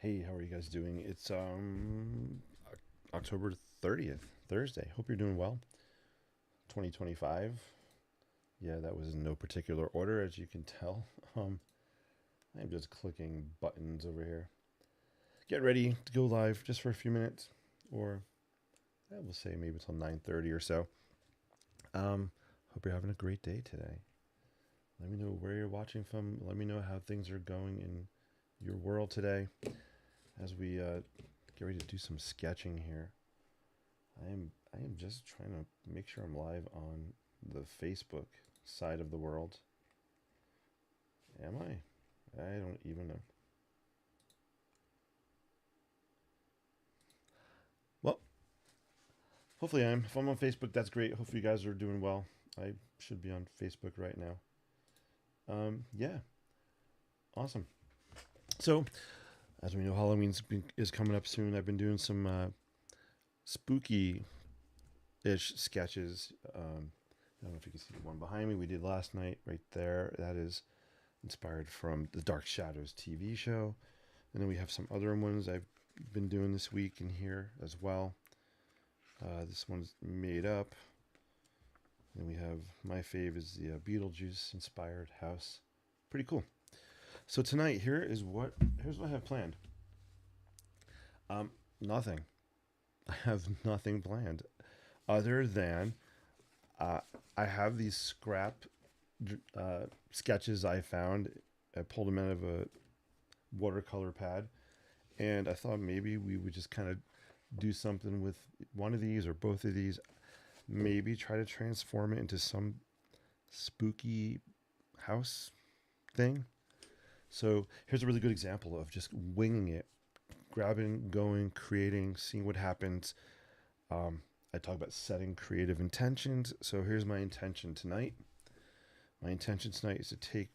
Hey, how are you guys doing? It's October 30th, Thursday. Hope you're doing well. 2025. Yeah, that was in no particular order as you can tell. Um I'm just clicking buttons over here. Get ready to go live just for a few minutes or we'll say maybe until 9:30 or so. Hope you're having a great day today. Let me know where you're watching from. Let me know how things are going in your world today as we get ready to do some sketching here. I am just trying to make sure I'm live on the Facebook side of the world. Am I? I don't even know. Well, hopefully I am. If I'm on Facebook, that's great. Hopefully you guys are doing well. I should be on Facebook right now. Yeah, awesome. So, as we know, is coming up soon. I've been doing some spooky ish sketches. I don't know if you can see the one behind me. We did last night right there. That is inspired from the Dark Shadows TV show. And then we have some other ones I've been doing this week in here as well. This one's made up. And we have my fave is the Beetlejuice inspired house. Pretty cool. So tonight here's what I have planned. Nothing. I have nothing planned other than uh, I have these scrap sketches I found. I pulled them out of a watercolor pad, and I thought maybe we would just kind of do something with one of these or both of these. Maybe try to transform it into some spooky house thing. So here's a really good example of just winging it, grabbing, going, creating, seeing what happens. I talk about setting creative intentions. So here's my intention tonight. My intention tonight is to take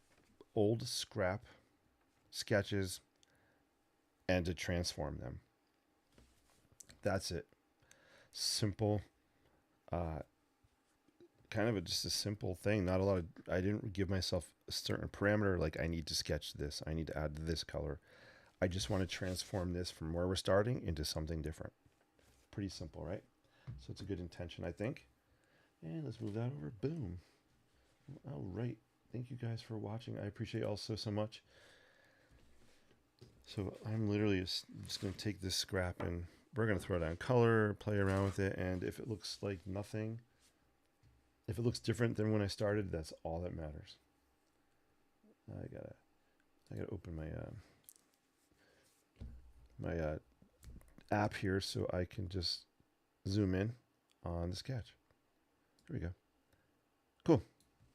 old scrap sketches and to transform them. That's it. Simple, uh, just a simple thing. Not a lot of. I didn't give myself a certain parameter. Like I need to sketch this. I need to add this color. I just want to transform this from where we're starting into something different. Pretty simple, right? So it's a good intention, I think. And let's move that over. Boom. All right. Thank you guys for watching. I appreciate you all so much. So I'm literally just going to take this scrap and we're going to throw down color, play around with it, and if it looks like nothing, if it looks different than when I started, that's all that matters. I gotta open my app here so I can just zoom in on the sketch. Here we go. Cool.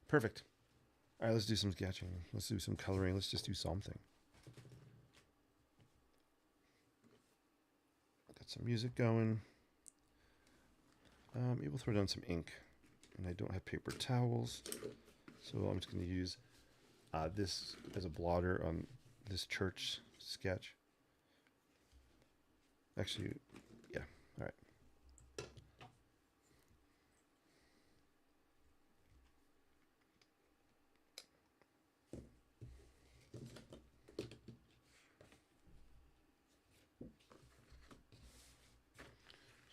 Perfect. All right, let's do some sketching. Let's do some coloring. Let's just do something. Got some music going. Maybe we'll throw down some ink. And I don't have paper towels, so I'm just going to use this as a blotter on this church sketch. Actually, yeah. All right.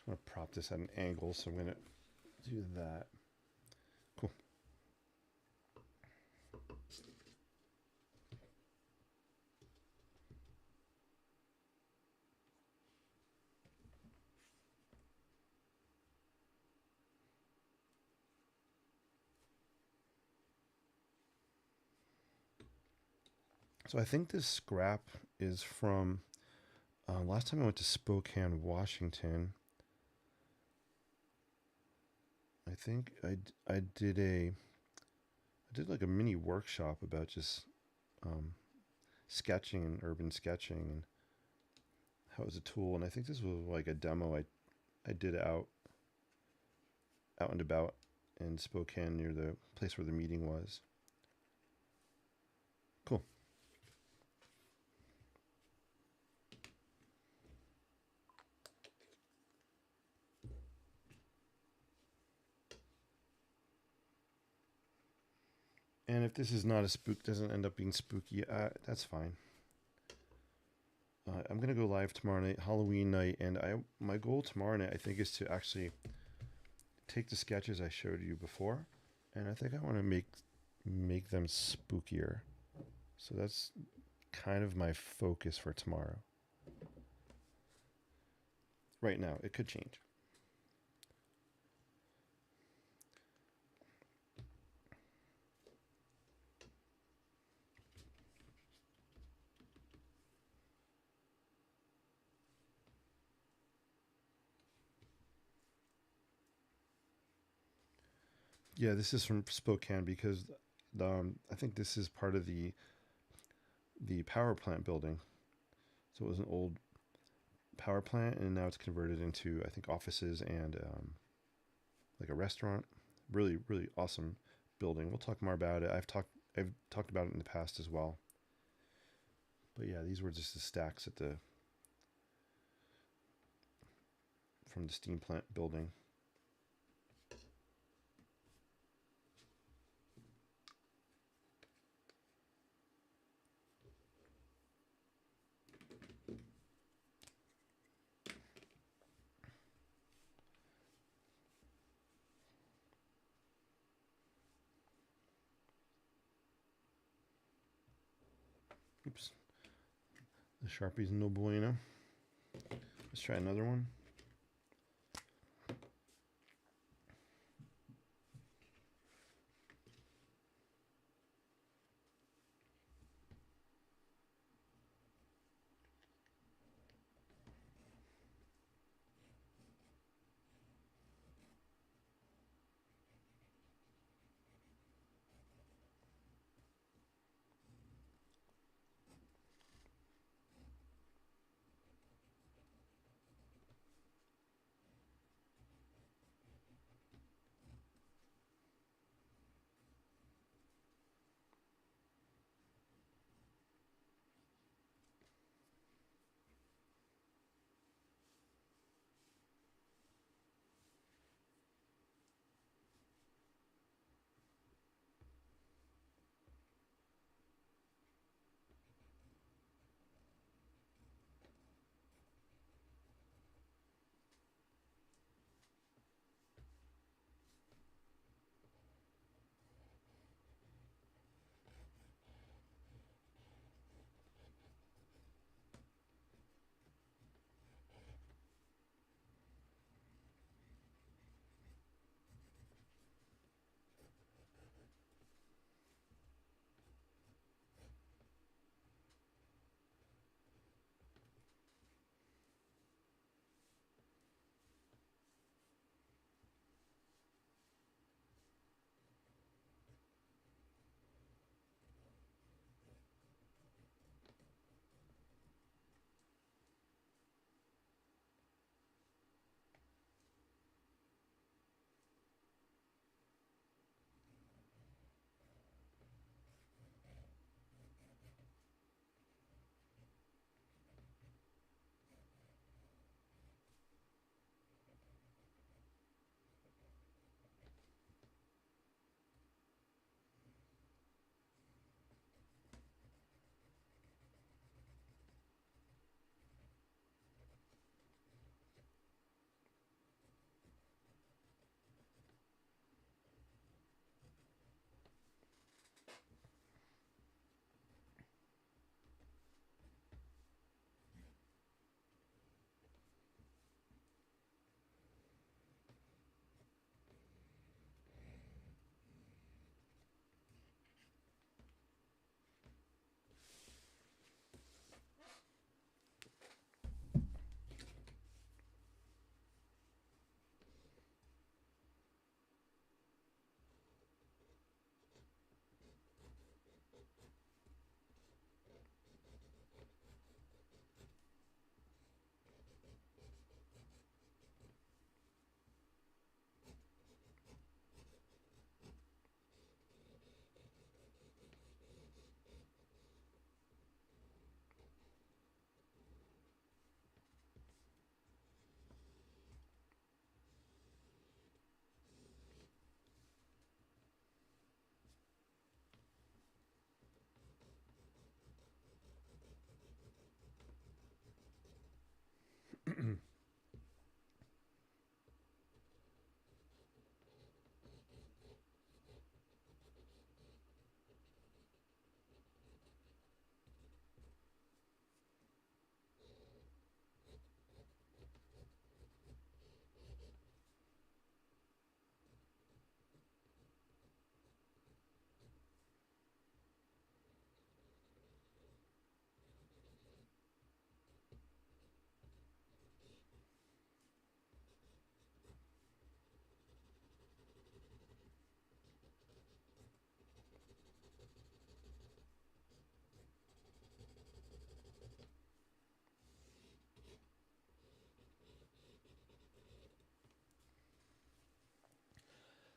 I'm going to prop this at an angle, so I'm going to do that. Cool. So I think this scrap is from last time I went to Spokane, Washington. I think I did like a mini workshop about just um, sketching and urban sketching and how it was a tool. And I think this was like a demo I did out and about in Spokane near the place where the meeting was. Cool. And if this is not a spook, doesn't end up being spooky, that's fine. I'm gonna go live tomorrow night, Halloween night, and I my goal tomorrow night I think is to actually take the sketches I showed you before, and I think I want to make them spookier. So that's kind of my focus for tomorrow. Right now, it could change. Yeah, this is from Spokane because I think this is part of the power plant building. So it was an old power plant, and now it's converted into I think offices and like a restaurant. Really, really awesome building. We'll talk more about it. I've talked about it in the past as well. But yeah, these were just the stacks at the from the steam plant building. Oops, the Sharpie's no bueno. Let's try another one.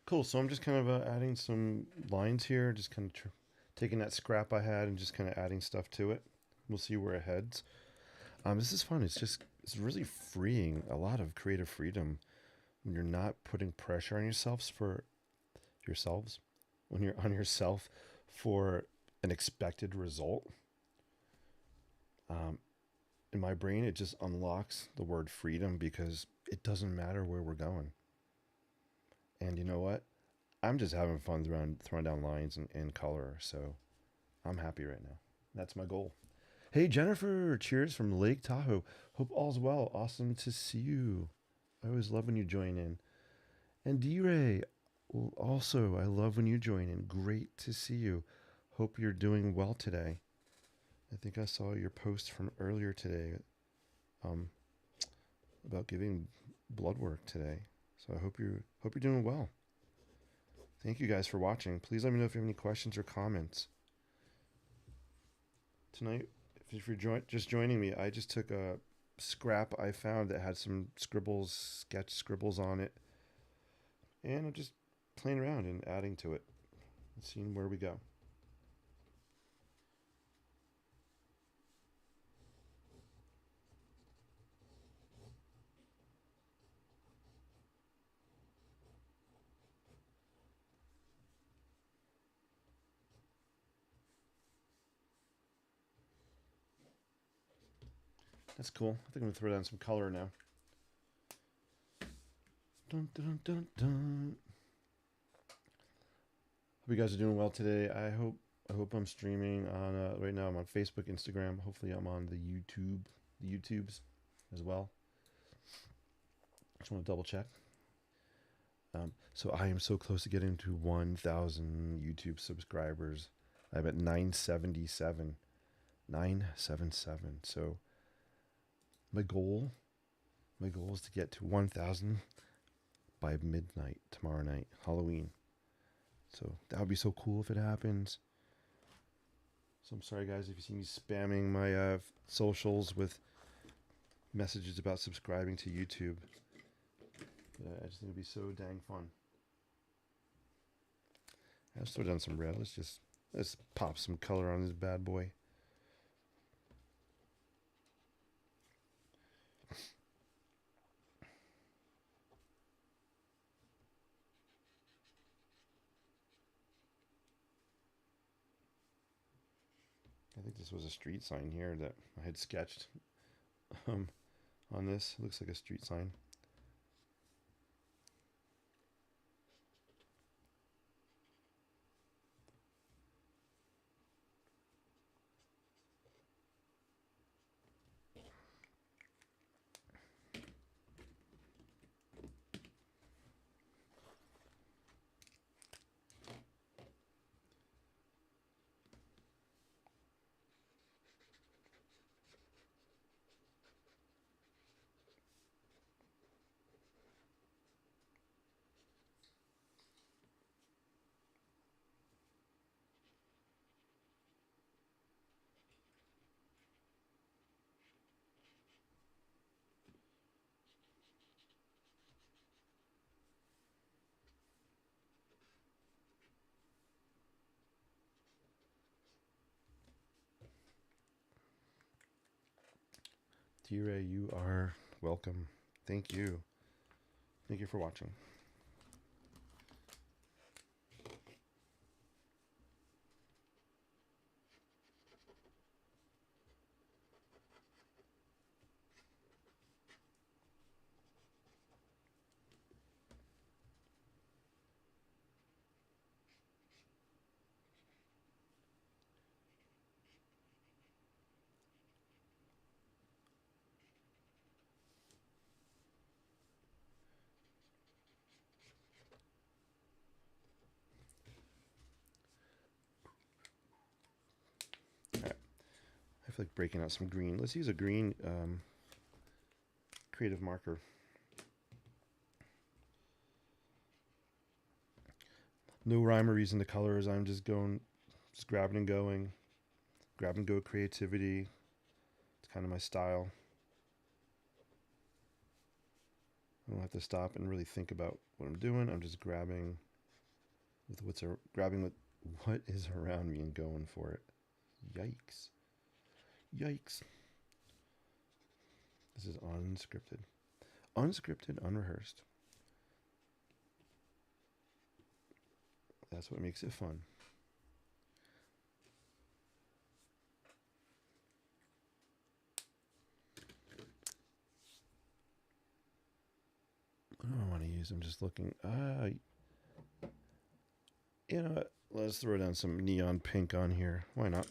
Cool. So I'm just kind of adding some lines here, just kind of taking that scrap I had and just kind of adding stuff to it. We'll see where it heads. This is fun. It's really freeing. A lot of creative freedom when you're not putting pressure on yourselves when you're on yourself for an expected result. Um, in my brain, it just unlocks the word freedom because it doesn't matter where we're going. And you know what? I'm just having fun throwing down lines and color. So I'm happy right now. That's my goal. Hey, Jennifer, cheers from Lake Tahoe. Hope all's well. Awesome to see you. I always love when you join in. And D Ray, well, also, I love when you join in. Great to see you. Hope you're doing well today. I think I saw your post from earlier today um, about giving blood work today. So I hope you're doing well. Thank you guys for watching. Please let me know if you have any questions or comments. Tonight, if you're just joining me, I just took a scrap I found that had some sketch scribbles on it, and I'm just playing around and adding to it and seeing where we go. That's cool. I think I'm gonna throw down some color now. Dun, dun, dun, dun. Hope you guys are doing well today. I hope I'm streaming on right now. I'm on Facebook, Instagram. Hopefully, I'm on the YouTubes as well. Just want to double check. So I am so close to getting to 1,000 YouTube subscribers. I'm at 977. 977. So my goal is to get to 1,000 by midnight tomorrow night, Halloween. So that would be so cool if it happens. So I'm sorry, guys, if you see me spamming my socials with messages about subscribing to YouTube. I just think it'd be so dang fun. I've still done some red. Let's pop some color on this bad boy. I think this was a street sign here that I had sketched on this. It looks like a street sign. T-Ray, you are welcome. Thank you. Thank you for watching. All right. I feel like breaking out some green. Let's use a green creative marker. No rhyme or reason to colors. I'm just grabbing and going. Grab and go creativity. It's kind of my style. I don't have to stop and really think about what I'm doing. I'm just grabbing with grabbing what is around me and going for it. Yikes. Yikes. This is unscripted. Unscripted, unrehearsed. That's what makes it fun. What do I want to use? I'm just looking. You know what? Let's throw down some neon pink on here. Why not?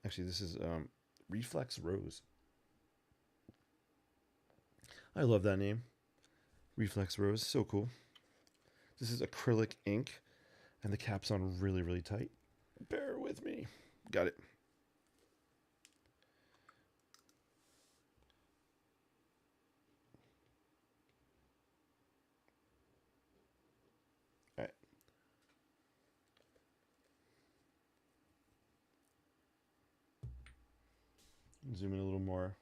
Actually, this is Reflex Rose. I love that name. Reflex Rose. So cool. This is acrylic ink, and the cap's on really, really tight. Bear with me. Got it. All right. Zoom in a little more.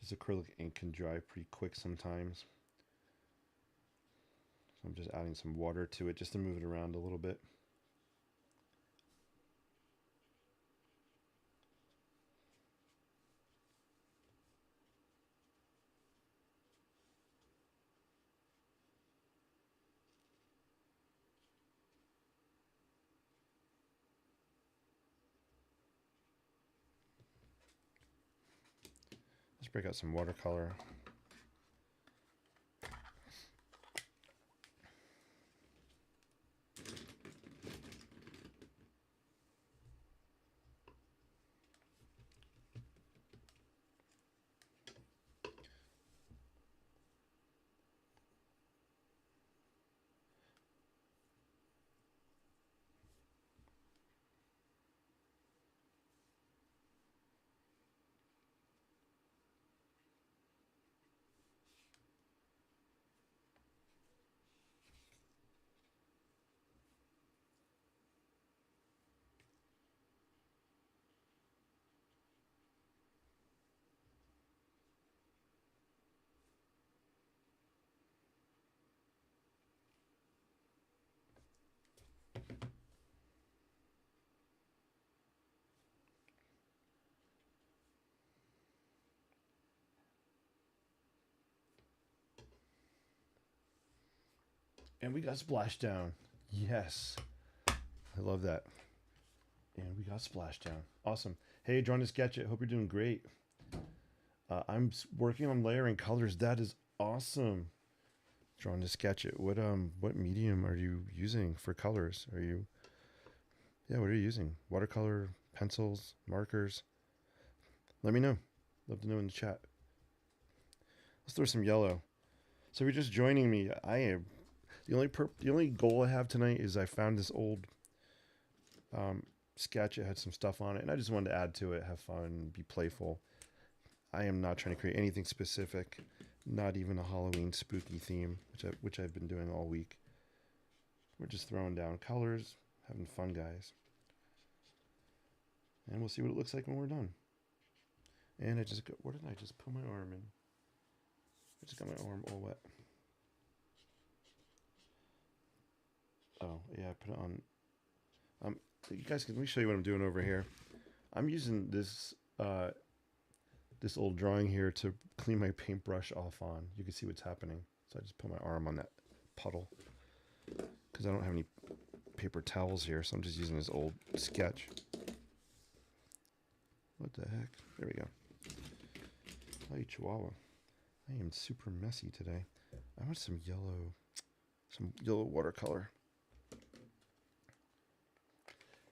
This acrylic ink can dry pretty quick sometimes. So I'm just adding some water to it just to move it around a little bit. Let's break out some watercolor. And we got splashdown. Yes. I love that. And we got splashdown. Awesome. Hey, Drawn to Sketch It. Hope you're doing great. I'm working on layering colors. That is awesome. Drawn to Sketch It. What medium are you using for colors? What are you using? Watercolor, pencils, markers? Let me know. Love to know in the chat. Let's throw some yellow. So if you're just joining me, I am the only goal I have tonight is I found this old sketch. It had some stuff on it, and I just wanted to add to it, have fun, be playful. I am not trying to create anything specific, not even a Halloween spooky theme, which I've been doing all week. We're just throwing down colors, having fun, guys. And we'll see what it looks like when we're done. And where did I just put my arm in? I just got my arm all wet. Oh, yeah, I put it on. You guys, let me show you what I'm doing over here. I'm using this this old drawing here to clean my paintbrush off on. You can see what's happening. So I just put my arm on that puddle because I don't have any paper towels here, so I'm just using this old sketch. What the heck? There we go. Hi, Chihuahua. I am super messy today. I want some yellow watercolor.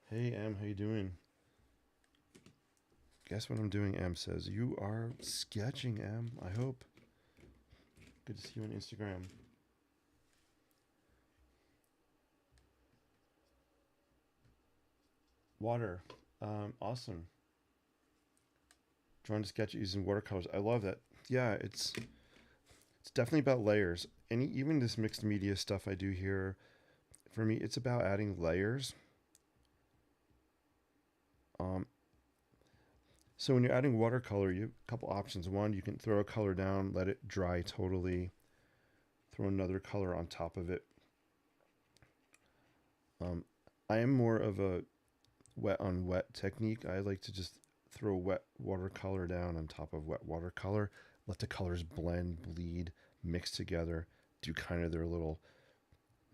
Hey, Em, how you doing? Guess what I'm doing, Em says. You are sketching, Em, I hope. Good to see you on Instagram. Water. Awesome. Drawn to sketch using watercolors. I love that. Yeah, It's definitely about layers. Any even this mixed media stuff I do here, for me, it's about adding layers. Um, so when you're adding watercolor, you have a couple options. One, you can throw a color down, let it dry totally, throw another color on top of it. Um, I am more of a wet on wet technique. I like to just throw wet watercolor down on top of wet watercolor, let the colors blend, bleed, mix together, do kind of their little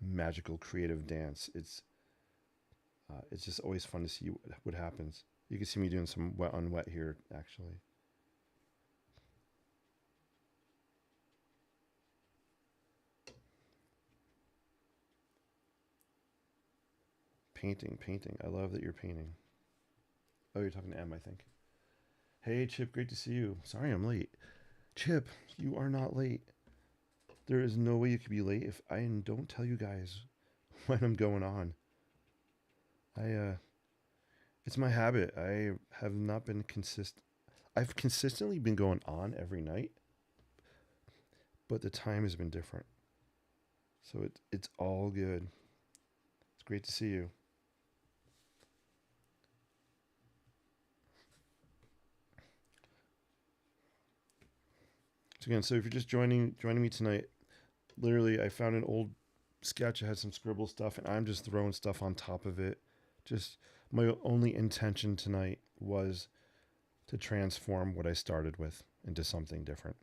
magical creative dance. It's just always fun to see what happens. You can see me doing some wet on wet here, actually. Painting, painting. I love that you're painting. Oh, you're talking to M, I think. Hey, Chip, great to see you. Sorry I'm late. Chip, you are not late. There is no way you could be late if I don't tell you guys when I'm going on. I it's my habit. I have not been consistent. I've consistently been going on every night, but the time has been different. So it's all good. It's great to see you. So again, so if you're just joining me tonight, literally I found an old sketch that had some scribble stuff and I'm just throwing stuff on top of it. Just my only intention tonight was to transform what I started with into something different.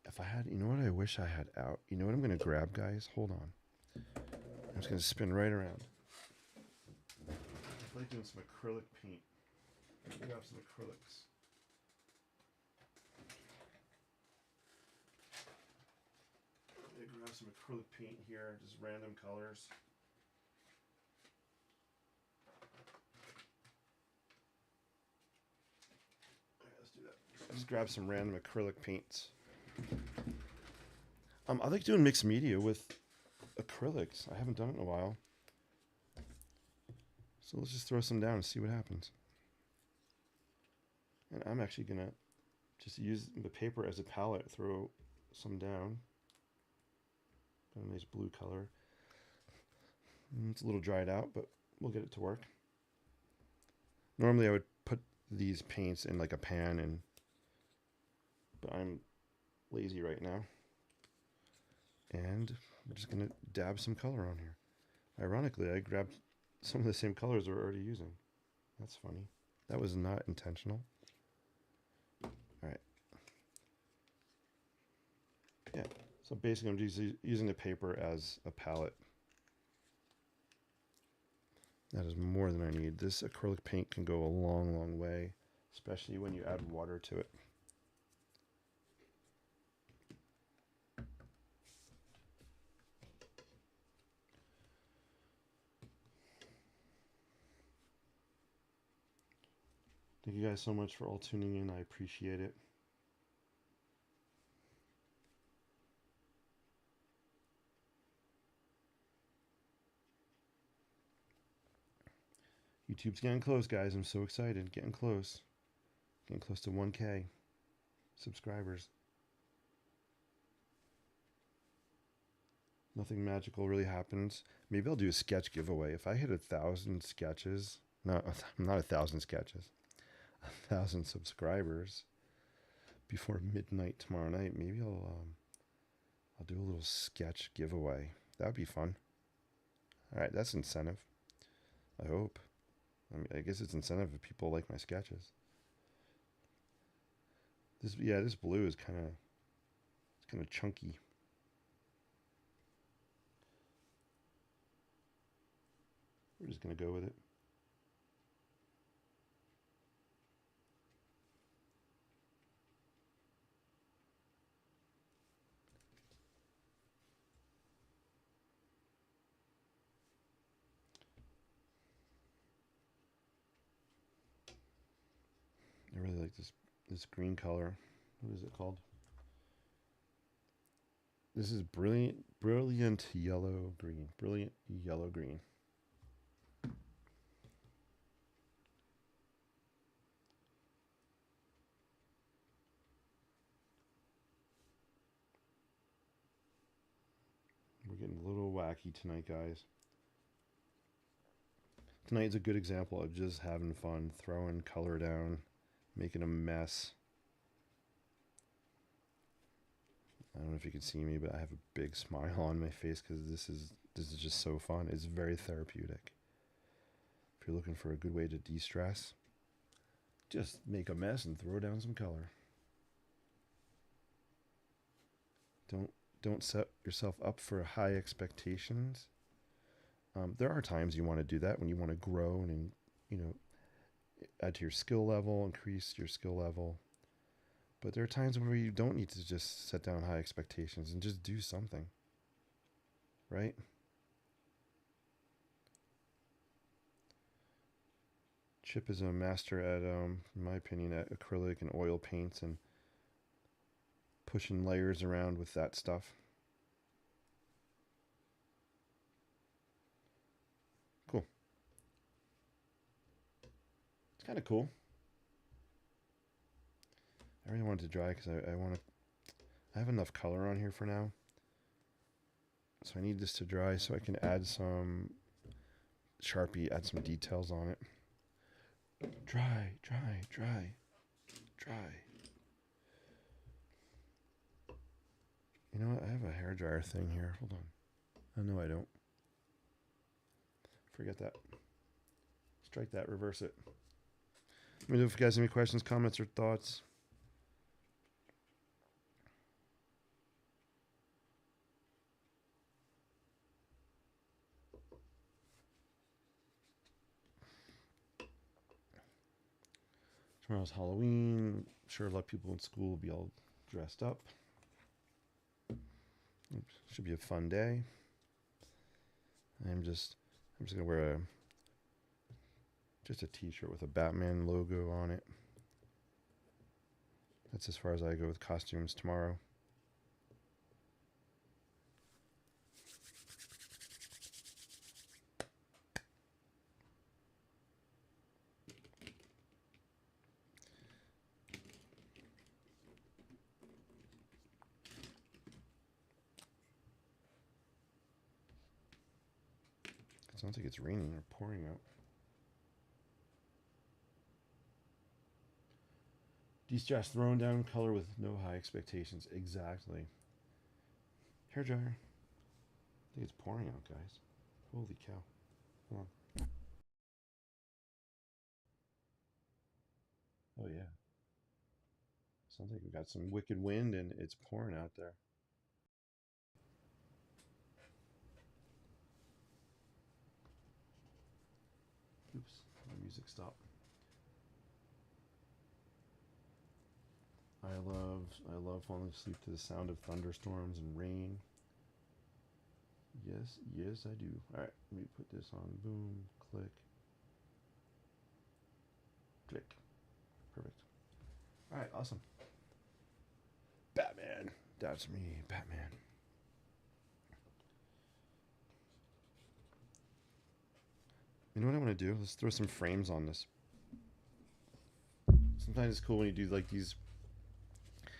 If I had, you know what I wish I had out? You know what I'm going to grab, guys? Hold on. I'm just going to spin right around. I like doing some acrylic paint. Grab some acrylics. I grab some acrylic paint here, just random colors. Okay, let's do that. Just grab some random acrylic paints. I like doing mixed media with acrylics. I haven't done it in a while. So let's just throw some down and see what happens. And I'm actually gonna just use the paper as a palette, throw some down. Got a nice blue color. It's a little dried out, but we'll get it to work. Normally I would put these paints in like a pan, but I'm lazy right now. And I'm just gonna dab some color on here. Ironically, I grabbed some of the same colors we're already using. That's funny. That was not intentional. All right. Yeah. So basically, I'm just using the paper as a palette. That is more than I need. This acrylic paint can go a long, long way, especially when you add water to it. Thank you guys so much for all tuning in. I appreciate it. YouTube's getting close, guys. I'm so excited. Getting close. Getting close to 1K subscribers. Nothing magical really happens. Maybe I'll do a sketch giveaway. If I hit 1,000 sketches, no, not 1,000 sketches, 1,000 subscribers before midnight tomorrow night, maybe I'll do a little sketch giveaway. That would be fun. All right, that's incentive. I hope. I guess it's incentive if people like my sketches. This blue is kind of chunky. We're just gonna go with it. I really like this green color. What is it called? This is brilliant yellow green. Brilliant yellow green. getting a little wacky tonight, guys. Tonight's a good example of just having fun, throwing color down, making a mess. I don't know if you can see me, but I have a big smile on my face because this is just so fun. It's very therapeutic. If you're looking for a good way to de-stress, just make a mess and throw down some color. Don't set yourself up for high expectations. There are times you want to do that when you want to grow and add to your skill level, increase your skill level. But there are times where you don't need to just set down high expectations and just do something, right? Chip is a master at, in my opinion, at acrylic and oil paints and pushing layers around with that stuff. Cool. It's kind of cool. I really want it to dry because I have enough color on here for now. So I need this to dry so I can add some Sharpie, add some details on it. Dry, dry, dry, dry. You know what? I have a hairdryer thing here. Hold on. Oh, no, I don't. Forget that. Strike that, reverse it. Let me know if you guys have any questions, comments, or thoughts. Tomorrow's Halloween. I'm sure a lot of people in school will be all dressed up. Should be a fun day. I'm just gonna wear just a t-shirt with a Batman logo on it. That's as far as I go with costumes tomorrow. It sounds like it's raining or pouring out. De-stress, throwing down color with no high expectations. Exactly. Hairdryer. I think it's pouring out, guys. Holy cow. Hold on. Oh, yeah. Sounds like we've got some wicked wind and it's pouring out there. Oops, my music stopped. I love falling asleep to the sound of thunderstorms and rain. Yes, yes, I do. All right, let me put this on. Boom, click, click. Perfect. All right, awesome. Batman. That's me, Batman. You know what I want to do? Let's throw some frames on this. Sometimes it's cool when you do like these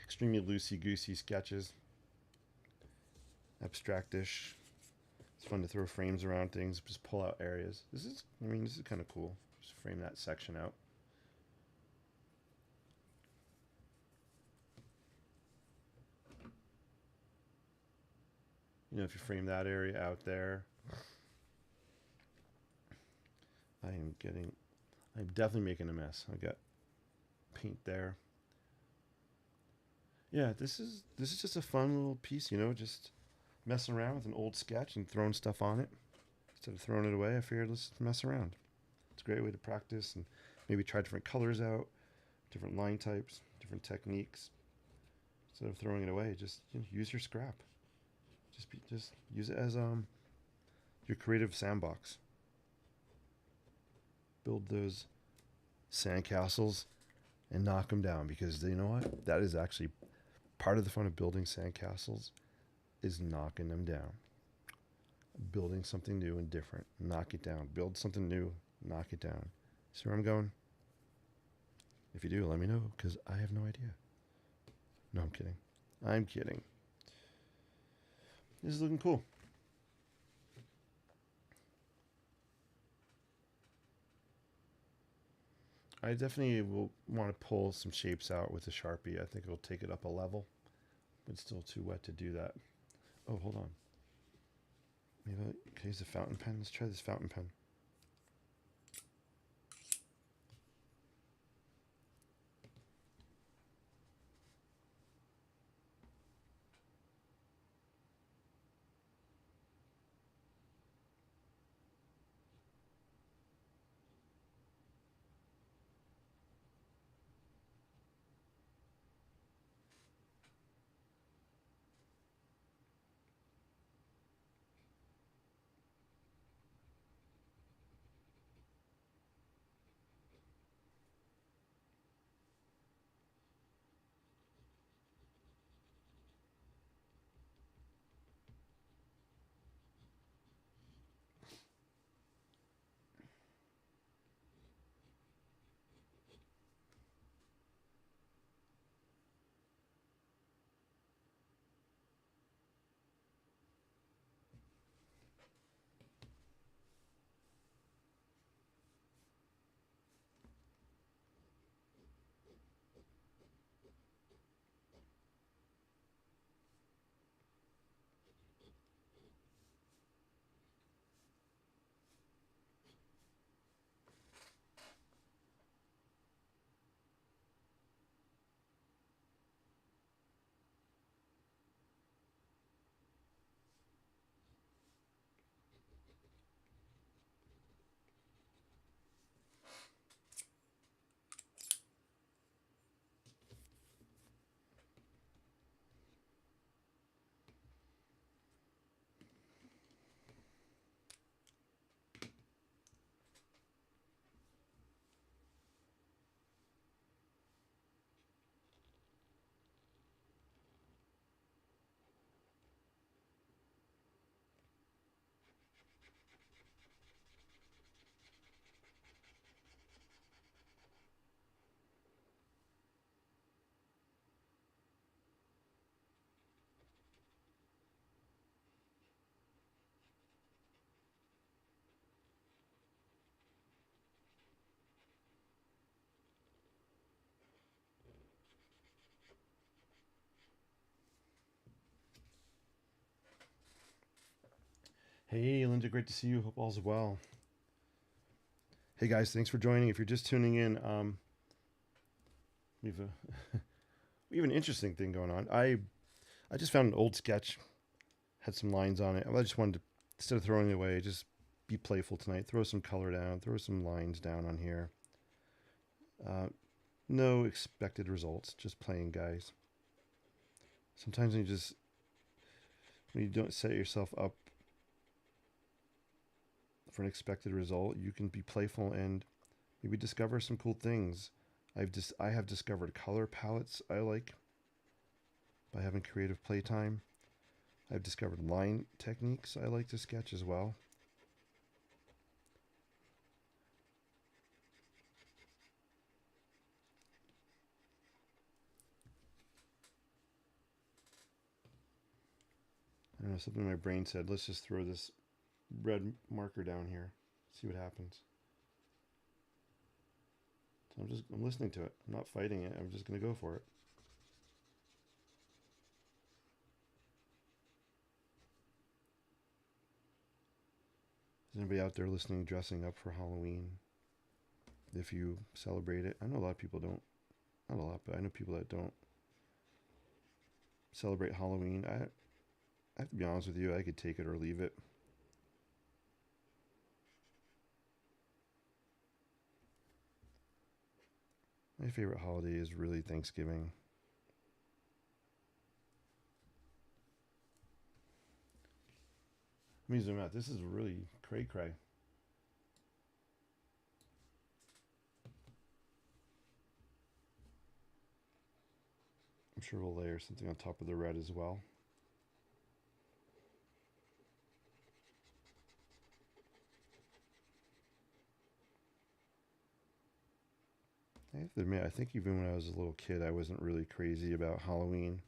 extremely loosey-goosey sketches. Abstract-ish. It's fun to throw frames around things, just pull out areas. This is kind of cool. Just frame that section out. You know, if you frame that area out there, I'm definitely making a mess. I got paint there. Yeah, this is just a fun little piece, just messing around with an old sketch and throwing stuff on it. Instead of throwing it away, I figured let's mess around. It's a great way to practice and maybe try different colors out, different line types, different techniques. Instead of throwing it away, just use your scrap. Just use it as your creative sandbox. Build those sandcastles and knock them down, because you know what? That is actually part of the fun of building sandcastles, is knocking them down. Building something new and different, knock it down. Build something new, knock it down. See where I'm going? If you do, let me know, because I have no idea. No, I'm kidding. I'm kidding. This is looking cool. I definitely will want to pull some shapes out with a Sharpie. I think it'll take it up a level. It's still too wet to do that. Oh, hold on. Maybe I can use a fountain pen. Let's try this fountain pen. Hey, Linda, great to see you. Hope all's well. Hey guys, thanks for joining. If you're just tuning in, we've we have an interesting thing going on. I just found an old sketch, had some lines on it. I just wanted to, instead of throwing it away, just be playful tonight. Throw some color down, throw some lines down on here. No expected results, just playing, guys. Sometimes when you don't set yourself up for an expected result, you can be playful and maybe discover some cool things. I have discovered color palettes I like by having creative playtime. I've discovered line techniques I like to sketch as well. I don't know, something in my brain said, let's just throw this red marker down here, see what happens. So I'm listening to it. I'm not fighting it. I'm just going to go for it. Is anybody out there listening dressing up for Halloween? If you celebrate it, I know a lot of people don't. Not a lot, but I know people that don't celebrate Halloween. I have to be honest with you. I could take it or leave it. My favorite holiday is really Thanksgiving. Let me zoom out. This is really cray cray. I'm sure we'll layer something on top of the red as well. I have to admit, I think even when I was a little kid, I wasn't really crazy about Halloween.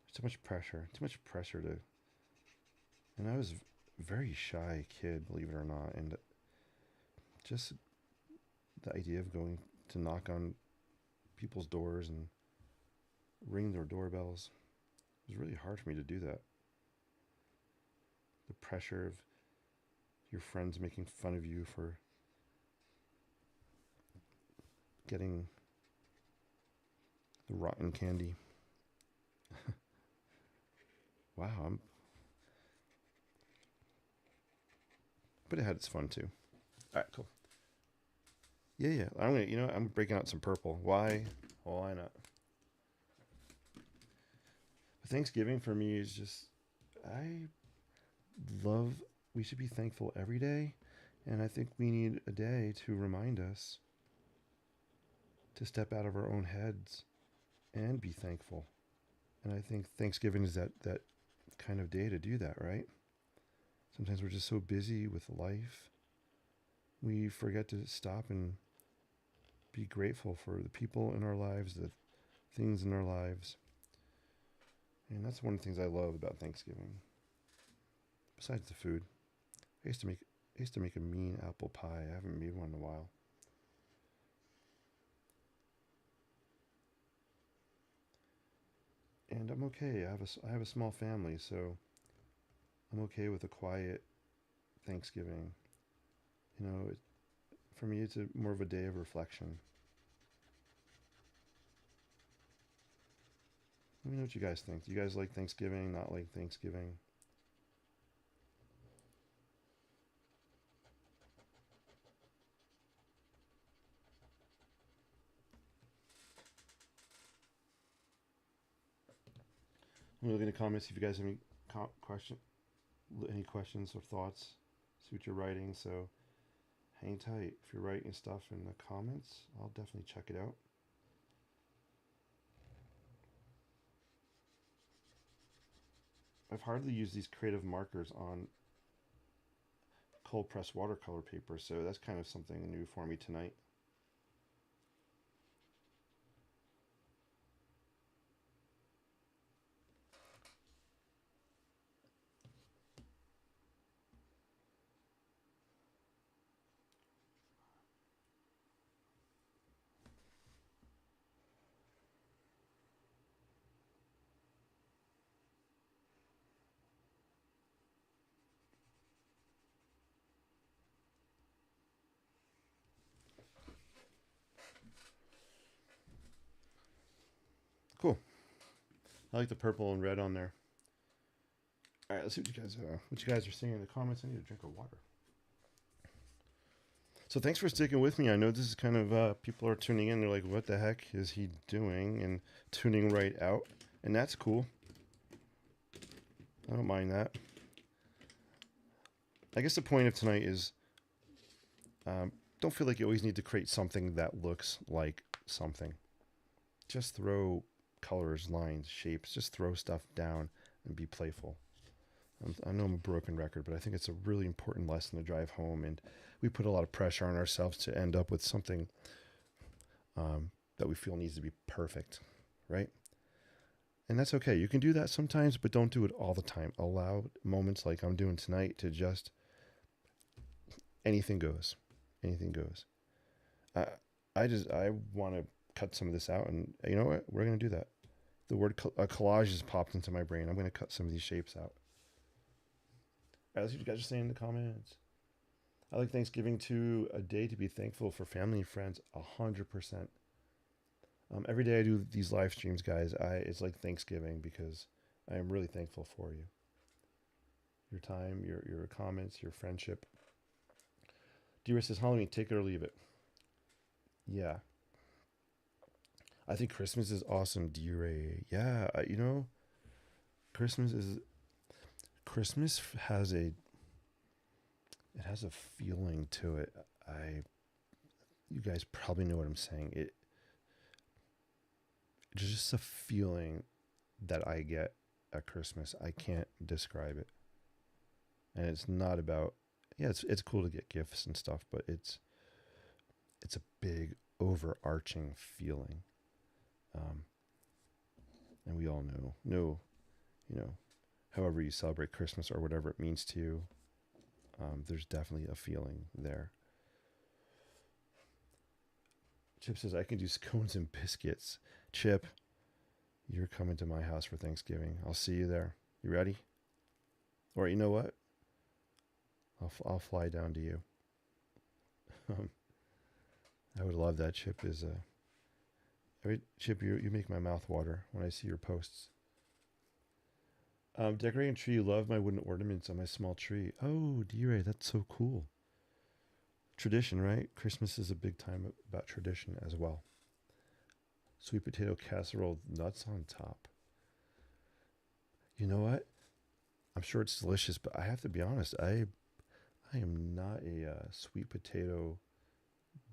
There's too much pressure to. And I was a very shy kid, believe it or not. And just the idea of going to knock on people's doors and ring their doorbells. It was really hard for me to do that. The pressure of your friends making fun of you for getting the rotten candy. Wow, but it had its fun too. All right, cool. Yeah, yeah. I'm breaking out some purple. Why? Well, why not? But Thanksgiving for me is just, I love, we should be thankful every day. And I think we need a day to remind us to step out of our own heads and be thankful. And I think Thanksgiving is that kind of day to do that, right? Sometimes we're just so busy with life, we forget to stop and be grateful for the people in our lives, the things in our lives. And that's one of the things I love about Thanksgiving. Besides the food, I used to make a mean apple pie. I haven't made one in a while. And I'm okay. I have a small family, so I'm okay with a quiet Thanksgiving. For me, it's more of a day of reflection. Let me know what you guys think. Do you guys like Thanksgiving? Not like Thanksgiving? Let me look in the comments if you guys have any question, any questions or thoughts. See what you're writing. So hang tight. If you're writing stuff in the comments, I'll definitely check it out. I've hardly used these creative markers on cold pressed watercolor paper, so that's kind of something new for me tonight. Cool. I like the purple and red on there. All right, let's see what you guys are seeing in the comments. I need a drink of water. So thanks for sticking with me. I know this is kind of people are tuning in. They're like, "What the heck is he doing?" and tuning right out, and that's cool. I don't mind that. I guess the point of tonight is don't feel like you always need to create something that looks like something. Just throw colors, lines, shapes. Just throw stuff down and be playful. I know I'm a broken record, but I think it's a really important lesson to drive home. And we put a lot of pressure on ourselves to end up with something that we feel needs to be perfect, right? And that's okay. You can do that sometimes, but don't do it all the time. Allow moments like I'm doing tonight to just anything goes. Anything goes. I I want to cut some of this out, and you know what? We're gonna do that. The word collage has popped into my brain. I'm gonna cut some of these shapes out. All right, let's see what you guys are saying in the comments. I like Thanksgiving too, a day to be thankful for family and friends. 100%. Every day I do these live streams, guys. It's like Thanksgiving because I am really thankful for you, your time, your comments, your friendship. Dearest says Halloween, take it or leave it. Yeah, I think Christmas is awesome, D-Ray. Yeah, Christmas is Christmas has a feeling to it. I You guys probably know what I'm saying. It's just a feeling that I get at Christmas. I can't describe it. And it's not about, yeah, it's cool to get gifts and stuff, but it's a big overarching feeling. Um, and we all know, you know, however you celebrate Christmas or whatever it means to you, there's definitely a feeling there. Chip says, I can do scones and biscuits. Chip, you're coming to my house for Thanksgiving. I'll see you there. You ready? Or you know what? I'll fly down to you. I would love that. Chip is Chip, you make my mouth water when I see your posts. Decorating tree. You love my wooden ornaments on my small tree. Oh, D-Ray, that's so cool. Tradition, right? Christmas is a big time about tradition as well. Sweet potato casserole, nuts on top. You know what? I'm sure it's delicious, but I have to be honest. I am not a sweet potato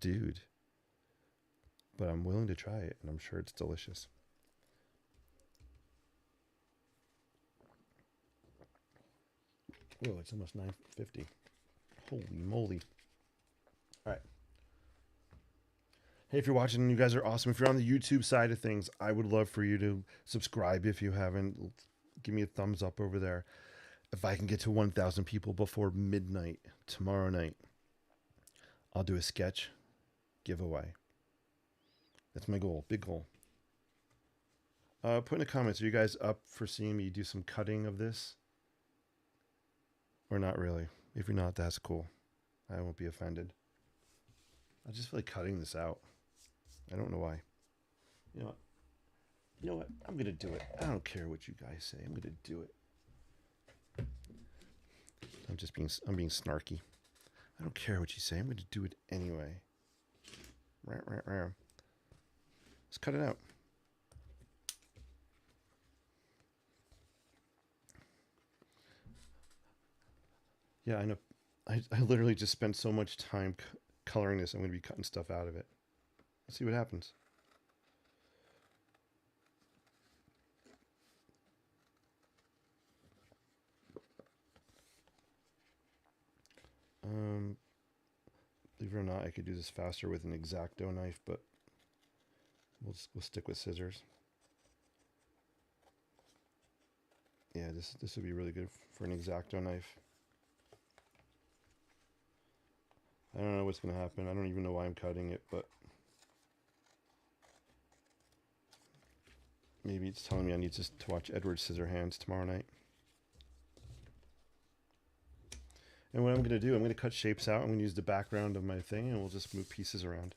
dude, but I'm willing to try it, and I'm sure it's delicious. Oh, it's almost 9:50. Holy moly! All right. Hey, if you're watching, you guys are awesome. If you're on the YouTube side of things, I would love for you to subscribe if you haven't. Give me a thumbs up over there. If I can get to 1,000 people before midnight tomorrow night, I'll do a sketch giveaway. That's my goal. Big goal. Put in the comments, are you guys up for seeing me do some cutting of this? Or not really? If you're not, that's cool. I won't be offended. I just feel like cutting this out. I don't know why. You know what? You know what? I'm going to do it. I don't care what you guys say. I'm going to do it. I'm being snarky. I don't care what you say. I'm going to do it anyway. Let's cut it out. Yeah, I know. I literally just spent so much time coloring this. I'm going to be cutting stuff out of it. Let's see what happens. Believe it or not, I could do this faster with an X-Acto knife, but we'll stick with scissors. Yeah, this would be really good for an X-Acto knife. I don't know what's going to happen. I don't even know why I'm cutting it, but maybe it's telling me I need to watch Edward Scissorhands tomorrow night. And what I'm going to do, I'm going to cut shapes out. I'm going to use the background of my thing, and we'll just move pieces around.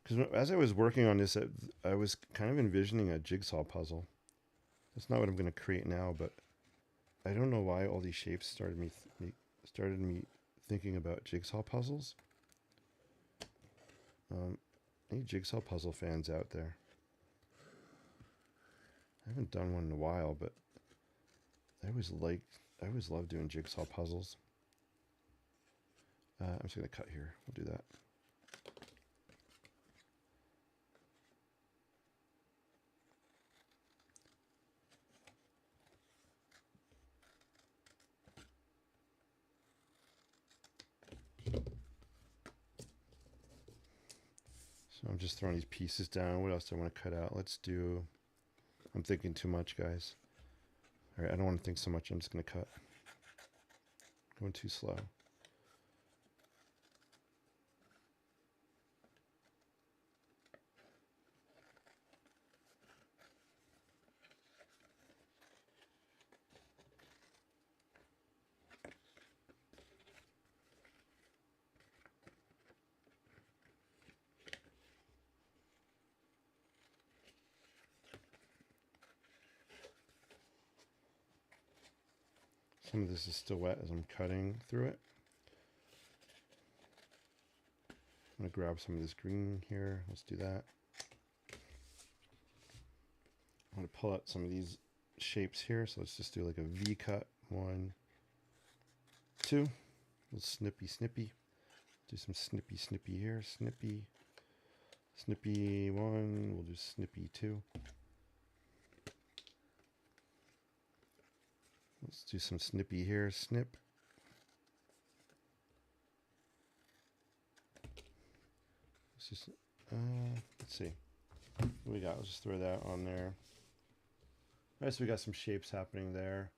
Because as I was working on this, I was kind of envisioning a jigsaw puzzle. That's not what I'm going to create now, but I don't know why all these shapes started me thinking about jigsaw puzzles. Any jigsaw puzzle fans out there? I haven't done one in a while, but I always love doing jigsaw puzzles. I'm just going to cut here. We'll do that. So I'm just throwing these pieces down. What else do I want to cut out? Let's do... I'm thinking too much, guys. All right, I don't want to think so much. I'm just going to cut. Going too slow. Some of this is still wet as I'm cutting through it. I'm going to grab some of this green here. Let's do that. I'm going to pull out some of these shapes here. So let's just do like a V cut. 1, 2. A little snippy. Do some snippy here. Snippy 1. We'll do snippy 2. Let's do some snippy here. Snip. Let's see. What we got? Let's just throw that on there. All right, so we got some shapes happening there.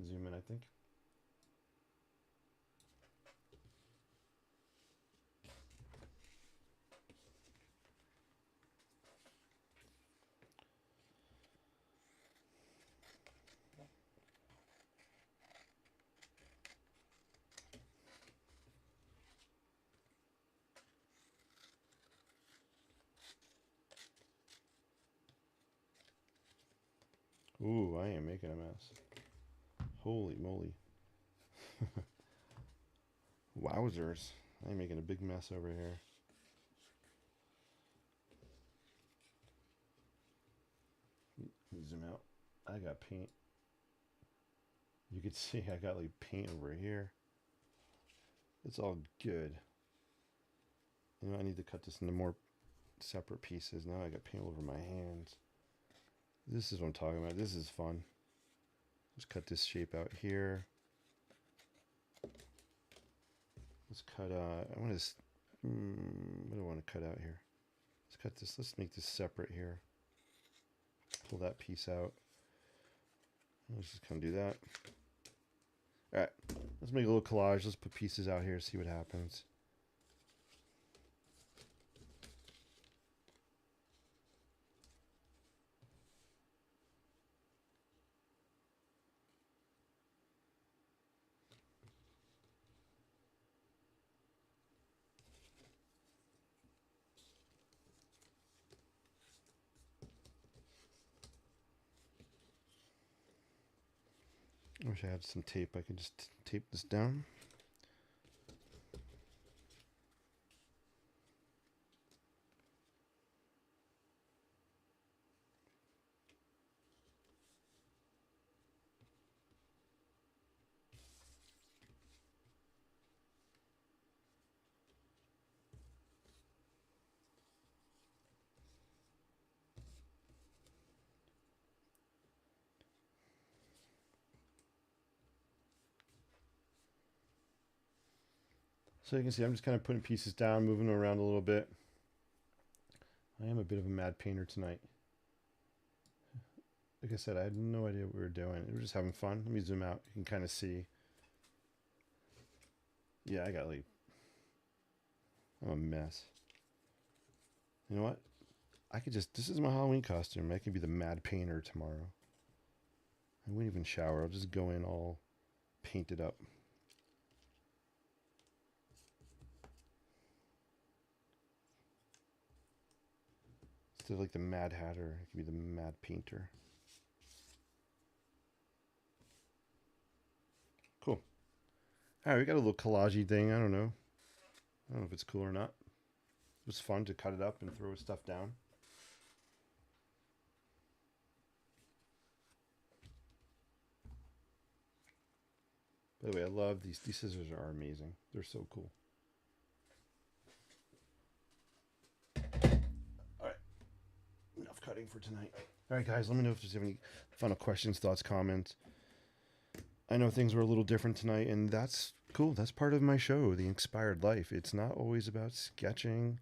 Zoom in, I think. Ooh, I am making a mess. Holy moly. Wowzers. I'm making a big mess over here. Let me zoom out. I got paint. You can see I got like paint over here. It's all good. You know, I need to cut this into more separate pieces. Now I got paint all over my hands. This is what I'm talking about. This is fun. Let's cut this shape out here. Let's cut, I want to, what do I want to cut out here? Let's cut this, let's make this separate here. Pull that piece out. Let's just kind of do that. All right, let's make a little collage. Let's put pieces out here, see what happens. I wish I had some tape. I could just tape this down. So you can see I'm just kind of putting pieces down, moving them around a little bit. I am a bit of a mad painter tonight. Like I said, I had no idea what we were doing. We were just having fun. Let me zoom out. You can kind of see. Yeah, I got like, I'm a mess. You know what? I could just, this is my Halloween costume. I can be the mad painter tomorrow. I wouldn't even shower. I'll just go in all painted up. Instead of like the Mad Hatter, I could be the Mad Painter. Cool. All right, we got a little collagey thing. I don't know if it's cool or not. It was fun to cut it up and throw stuff down. By the way, I love these. These scissors are amazing. They're so cool. All right, enough cutting for tonight. All right, guys, let me know if there's any final questions, thoughts, comments. I know things were a little different tonight, and that's cool. That's part of my show, The Inspired Life. It's not always about sketching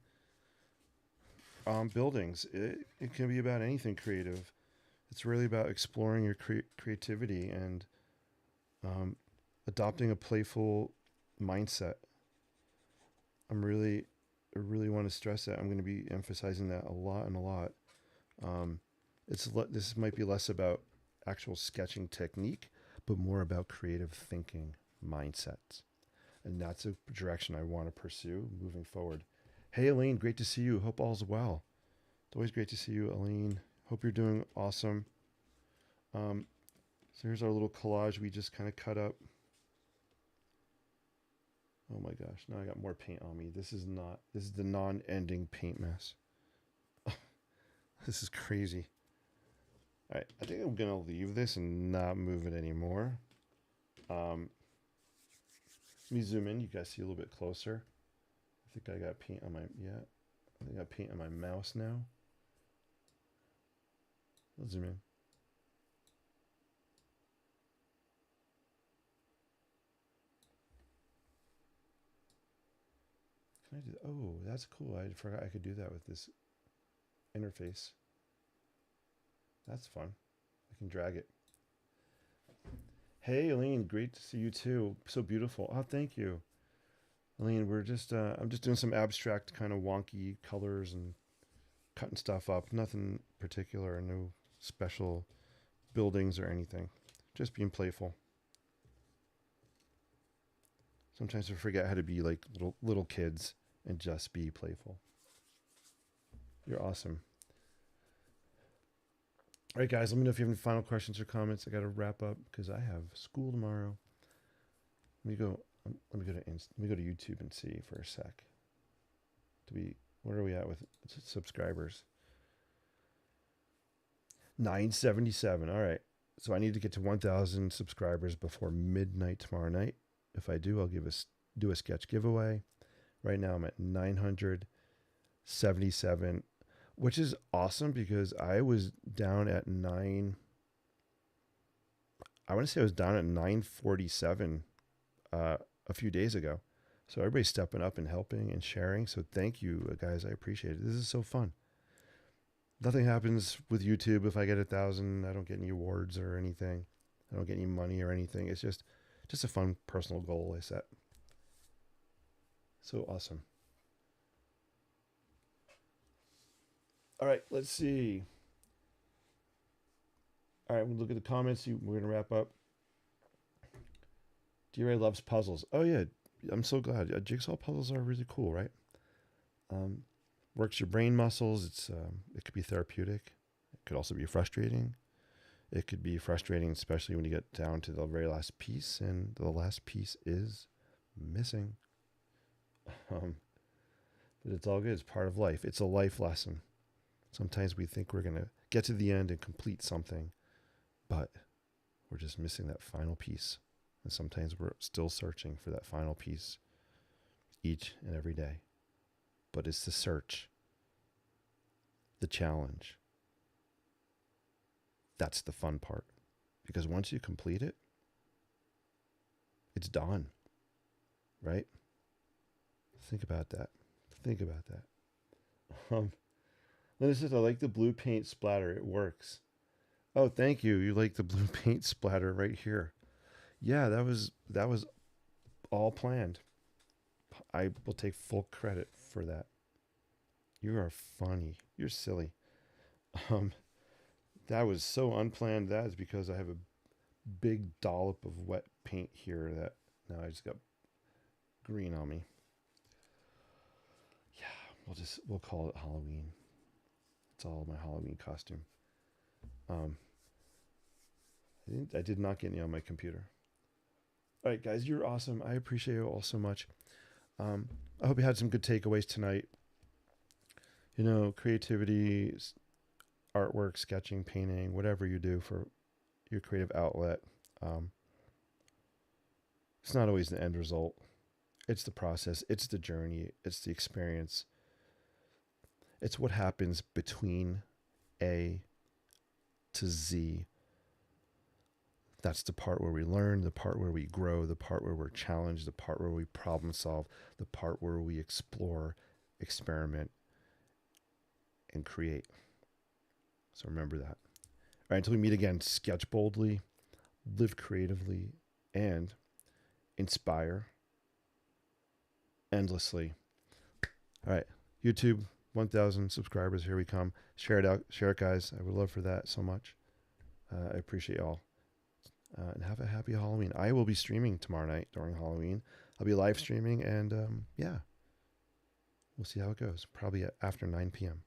buildings. It can be about anything creative. It's really about exploring your creativity and adopting a playful mindset. I really want to stress that. I'm going to be emphasizing that a lot and a lot. This might be less about actual sketching technique, but more about creative thinking mindsets. And that's a direction I want to pursue moving forward. Hey, Elaine, great to see you. Hope all's well. It's always great to see you, Elaine. Hope you're doing awesome. So here's our little collage we just kind of cut up. Oh my gosh, now I got more paint on me. This is the non-ending paint mess. This is crazy. All right, I think I'm gonna leave this and not move it anymore. Let me zoom in. You guys see a little bit closer. I think I got paint on my, yeah. I think I got paint on my mouse now. Let's zoom in. Can I do that? Oh, that's cool. I forgot I could do that with this interface. That's fun. I can drag it. Hey, Elaine, great to see you too. So beautiful. Oh, thank you. Elaine, we're just, I'm just doing some abstract kind of wonky colors and cutting stuff up. Nothing particular, no special buildings or anything. Just being playful. Sometimes we forget how to be like little kids and just be playful. You're awesome. All right, guys, let me know if you have any final questions or comments. I got to wrap up because I have school tomorrow. Let me go. Let me go to let me go to YouTube and see for a sec. To be, where are we at with subscribers? 977. All right. So I need to get to 1,000 subscribers before midnight tomorrow night. If I do, I'll do a sketch giveaway. Right now I'm at 977, which is awesome because I was down at I want to say I was down at 947 a few days ago. So everybody's stepping up and helping and sharing. So thank you, guys. I appreciate it. This is so fun. Nothing happens with YouTube if I get 1,000. I don't get any awards or anything. I don't get any money or anything. It's just a fun personal goal I set. So awesome. All right, let's see. All right, we'll look at the comments. We're gonna wrap up. D-Ray loves puzzles. Oh yeah, I'm so glad. Jigsaw puzzles are really cool, right? Um, Works your brain muscles. It could be therapeutic. It could also be frustrating. It could be frustrating, especially when you get down to the very last piece, and the last piece is missing. But it's all good. It's part of life. It's a life lesson. Sometimes we think we're gonna get to the end and complete something, but we're just missing that final piece. And sometimes we're still searching for that final piece each and every day. But it's the search, the challenge. That's the fun part. Because once you complete it, it's done. Right? Think about that. Think about that. Linda says, I like the blue paint splatter. It works. Oh, thank you. You like the blue paint splatter right here. Yeah, that was all planned. I will take full credit for that. You are funny. You're silly. Um, that was so unplanned. That is because I have a big dollop of wet paint here that now I just got green on me. Yeah, we'll call it Halloween. It's all my Halloween costume. Um, I did not get any on my computer. All right, guys, you're awesome. I appreciate you all so much. I hope you had some good takeaways tonight. You know, creativity, artwork, sketching, painting, whatever you do for your creative outlet. It's not always the end result. It's the process. It's the journey. It's the experience. It's what happens between A to Z. That's the part where we learn, the part where we grow, the part where we're challenged, the part where we problem solve, the part where we explore, experiment, and create. So remember that. All right, until we meet again, sketch boldly, live creatively, and inspire endlessly. All right, YouTube, 1,000 subscribers. Here we come. Share it out. Share it, guys. I would love for that so much. I appreciate y'all. And have a happy Halloween. I will be streaming tomorrow night during Halloween. I'll be live streaming, and yeah, we'll see how it goes. Probably after 9 p.m.